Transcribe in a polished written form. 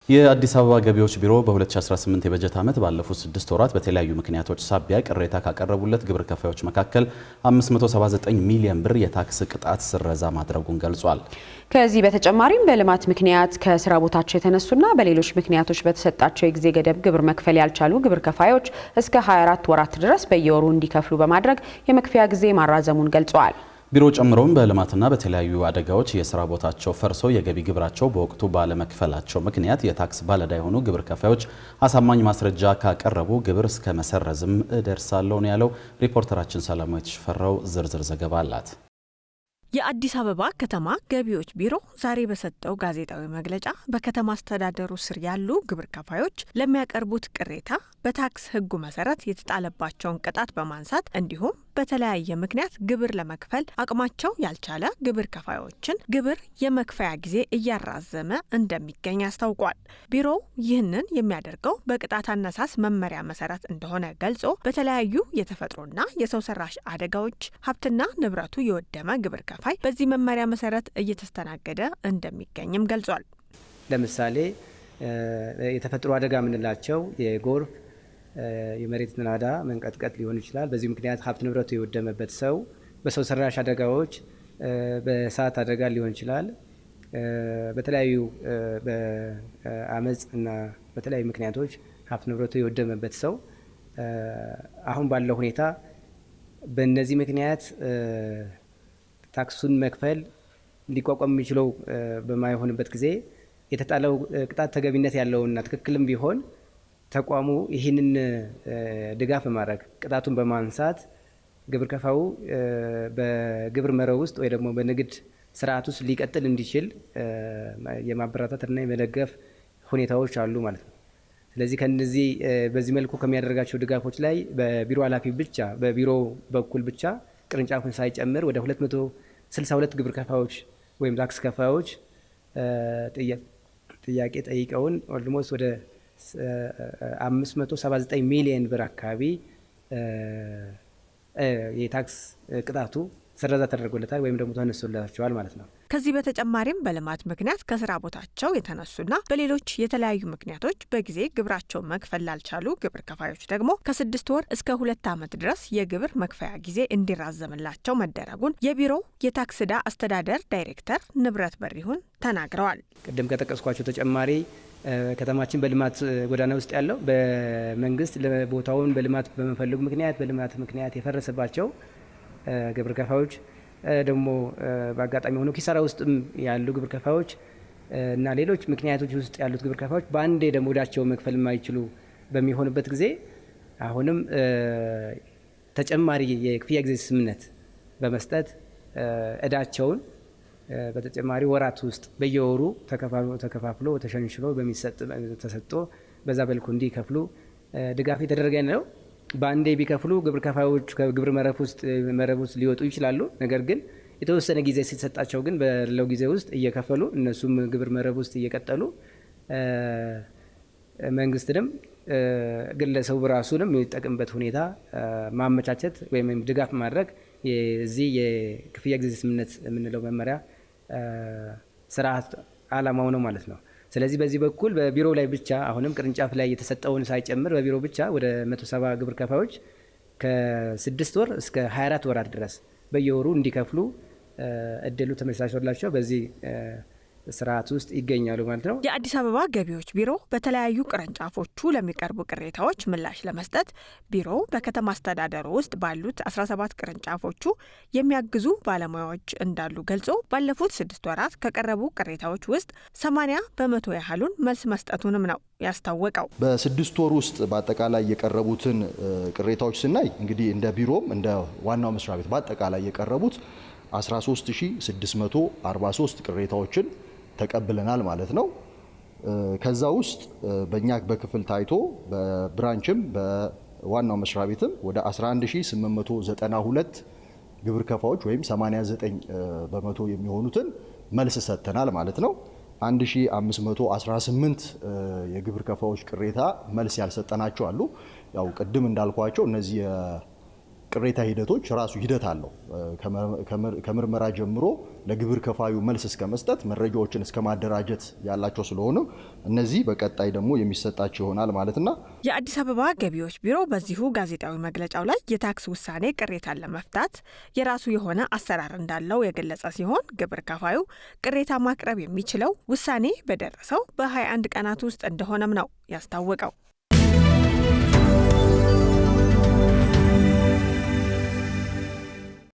የአዲስ አበባ ገቢዎች ቢሮ በ2018 የበጀት ዓመት ባለፉት 6 ወራት በተለያዩ ምክንያቶች ሳቢያ ቅሬታ ካቀረቡለት ግብር ከፋዮች መካከል 579 ሚሊዮን ብር የታክስ ቅጣት ስረዛ ማድረጉን ገልጿል። ከዚህ በተጨማሪም በልማት ምክንያት ከስራ ቦታቸው የተነሱና በሌሎች ምክንያቶች በተሰጣቸው የጊዜ ገደብ ግብር መክፈል ያልቻሉ ግብር ከፋዮች እስከ 24 ወራት ድረስ በየወሩ እንዲከፍሉ በማድረግ የመክፈያ ጊዜ ማራዘሙን ገልጿል። ቢሮ ጨምሮም በልማትና በተለያዩ አደጋዎች የስራ ቦታቸው ፈርሰው የገቢ ግብራቸው በወቅቱ ባለመክፈላቸው ምክንያት የታክስ ባለዕዳ የሆኑ ግብር ከፋዮች አሳማኝ ማስረጃ ካቀረቡ ግብር እስከ መሰረዝም እደርሳለሁ ነው ያለው። ሪፖርተራችን ሰላማዊት ሽፈራው ዝርዝር ዘገባ አላት። የአዲስ አበባ ከተማ ገቢዎች ቢሮ ዛሬ በሰጠው ጋዜጣዊ መግለጫ በከተማ አስተዳደሩ ስር ያሉ ግብር ከፋዮች ለሚያቀርቡት ቅሬታ በታክስ ሕጉ መሰረት የተጣለባቸውን ቅጣት በማንሳት እንዲሁም በተለያየ ምክንያት ግብር ለመክፈል አቅማቸው ያልቻለ ግብር ከፋዮችን ግብር የመክፈያ ጊዜ እያራዘመ እንደሚገኝ አስታውቋል። ቢሮው ይህንን የሚያደርገው በቅጣት አነሳስ መመሪያ መሰረት እንደሆነ ገልጾ በተለያዩ የተፈጥሮና የሰው ሰራሽ አደጋዎች ሀብትና ንብረቱ የወደመ ግብር ከፋይ በዚህ መመሪያ መሰረት እየተስተናገደ እንደሚገኝም ገልጿል። ለምሳሌ የተፈጥሮ አደጋ የምንላቸው የጎርፍ የመሬት ናዳ መንቀጥቀጥ ሊሆን ይችላል። በዚህ ምክንያት ሀብት ንብረቱ የወደመበት ሰው፣ በሰው ሰራሽ አደጋዎች በእሳት አደጋ ሊሆን ይችላል። በተለያዩ በአመጽ እና በተለያዩ ምክንያቶች ሀብት ንብረቱ የወደመበት ሰው አሁን ባለው ሁኔታ በእነዚህ ምክንያት ታክሱን መክፈል ሊቋቋም የሚችለው በማይሆንበት ጊዜ የተጣለው ቅጣት ተገቢነት ያለውና ትክክልም ቢሆን ተቋሙ ይህንን ድጋፍ በማድረግ ቅጣቱን በማንሳት ግብር ከፋዩ በግብር መረብ ውስጥ ወይ ደግሞ በንግድ ስርዓት ውስጥ ሊቀጥል እንዲችል የማበረታታትና የመደገፍ ሁኔታዎች አሉ ማለት ነው። ስለዚህ ከነዚህ በዚህ መልኩ ከሚያደርጋቸው ድጋፎች ላይ በቢሮ ኃላፊ ብቻ በቢሮ በኩል ብቻ ቅርንጫፉን ሳይጨምር ወደ 262 ግብር ከፋዮች ወይም ታክስ ከፋዮች ጥያቄ ጠይቀውን ኦልሞስት ወደ 579 ሚሊዮን ብር አካባቢ የታክስ ቅጣቱ ስረዛ ተደርጎለታል ወይም ደግሞ ተነስቶላቸዋል ማለት ነው። ከዚህ በተጨማሪም በልማት ምክንያት ከስራ ቦታቸው የተነሱና በሌሎች የተለያዩ ምክንያቶች በጊዜ ግብራቸው መክፈል ላልቻሉ ግብር ከፋዮች ደግሞ ከ6 ወር እስከ 2 ዓመት ድረስ የግብር መክፈያ ጊዜ እንዲራዘምላቸው መደረጉን የቢሮው የታክስ ዕዳ አስተዳደር ዳይሬክተር ንብረት በሪሁን ተናግረዋል። ቅድም ከጠቀስኳቸው ተጨማሪ ከተማችን በልማት ጎዳና ውስጥ ያለው በመንግስት ቦታውን በልማት በመፈለጉ ምክንያት የፈረሰባቸው ግብር ከፋዮች ደግሞ በአጋጣሚ ሆኖ ኪሳራ ውስጥም ያሉ ግብር ከፋዮች እና ሌሎች ምክንያቶች ውስጥ ያሉት ግብር ከፋዮች በአንዴ ደግሞ ዕዳቸው መክፈል የማይችሉ በሚሆንበት ጊዜ አሁንም ተጨማሪ የክፍያ ጊዜ ስምምነት በመስጠት ዕዳቸውን በተጨማሪ ወራት ውስጥ በየወሩ ተከፋፍሎ ተሸንሽሎ ተሰጥቶ በዛ መልኩ እንዲከፍሉ ድጋፍ የተደረገ ነው። በአንዴ ቢከፍሉ ግብር ከፋዮች ከግብር መረብ ውስጥ ሊወጡ ይችላሉ። ነገር ግን የተወሰነ ጊዜ ሲሰጣቸው ግን በለው ጊዜ ውስጥ እየከፈሉ እነሱም ግብር መረብ ውስጥ እየቀጠሉ መንግስትንም ግለሰቡ ራሱንም የሚጠቅምበት ሁኔታ ማመቻቸት ወይም ድጋፍ ማድረግ የዚህ የክፍያ ጊዜ ስምምነት የምንለው መመሪያ ስርዓት ዓላማው ነው ማለት ነው። ስለዚህ በዚህ በኩል በቢሮ ላይ ብቻ አሁንም ቅርንጫፍ ላይ የተሰጠውን ሳይጨምር በቢሮ ብቻ ወደ 170 ግብር ከፋዮች ከ6 ወር እስከ 24 ወራት ድረስ በየወሩ እንዲከፍሉ እድሉ ተመቻችቶላቸው በዚህ ስርዓት ውስጥ ይገኛሉ ማለት ነው። የአዲስ አበባ ገቢዎች ቢሮ በተለያዩ ቅርንጫፎቹ ለሚቀርቡ ቅሬታዎች ምላሽ ለመስጠት ቢሮው በከተማ አስተዳደሩ ውስጥ ባሉት 17 ቅርንጫፎቹ የሚያግዙ ባለሙያዎች እንዳሉ ገልጾ ባለፉት 6 ወራት ከቀረቡ ቅሬታዎች ውስጥ 80% ያህሉን መልስ መስጠቱንም ነው ያስታወቀው። በ6 ወር ውስጥ በአጠቃላይ የቀረቡትን ቅሬታዎች ስናይ እንግዲህ እንደ ቢሮም እንደ ዋናው መስሪያ ቤት በአጠቃላይ የቀረቡት 13643 ቅሬታዎችን ተቀብለናል ማለት ነው። ከዛ ውስጥ በእኛ በክፍል ታይቶ በብራንችም በዋናው መስሪያ ቤትም ወደ 11892 ግብር ከፋዎች ወይም 89% የሚሆኑትን መልስ ሰጥተናል ማለት ነው። 1518 የግብር ከፋዎች ቅሬታ መልስ ያልሰጠናቸው አሉ። ያው ቅድም እንዳልኳቸው እነዚህ ቅሬታ ሂደቶች ራሱ ሂደት አለው። ከምርመራ ጀምሮ ለግብር ከፋዩ መልስ እስከ መስጠት መረጃዎችን እስከ ማደራጀት ያላቸው ስለሆነ እነዚህ በቀጣይ ደግሞ የሚሰጣቸው ይሆናል ማለትና የአዲስ አበባ ገቢዎች ቢሮ በዚሁ ጋዜጣዊ መግለጫው ላይ የታክስ ውሳኔ ቅሬታን ለመፍታት የራሱ የሆነ አሰራር እንዳለው የገለጸ ሲሆን ግብር ከፋዩ ቅሬታ ማቅረብ የሚችለው ውሳኔ በደረሰው በ21 ቀናት ውስጥ እንደሆነም ነው ያስታወቀው።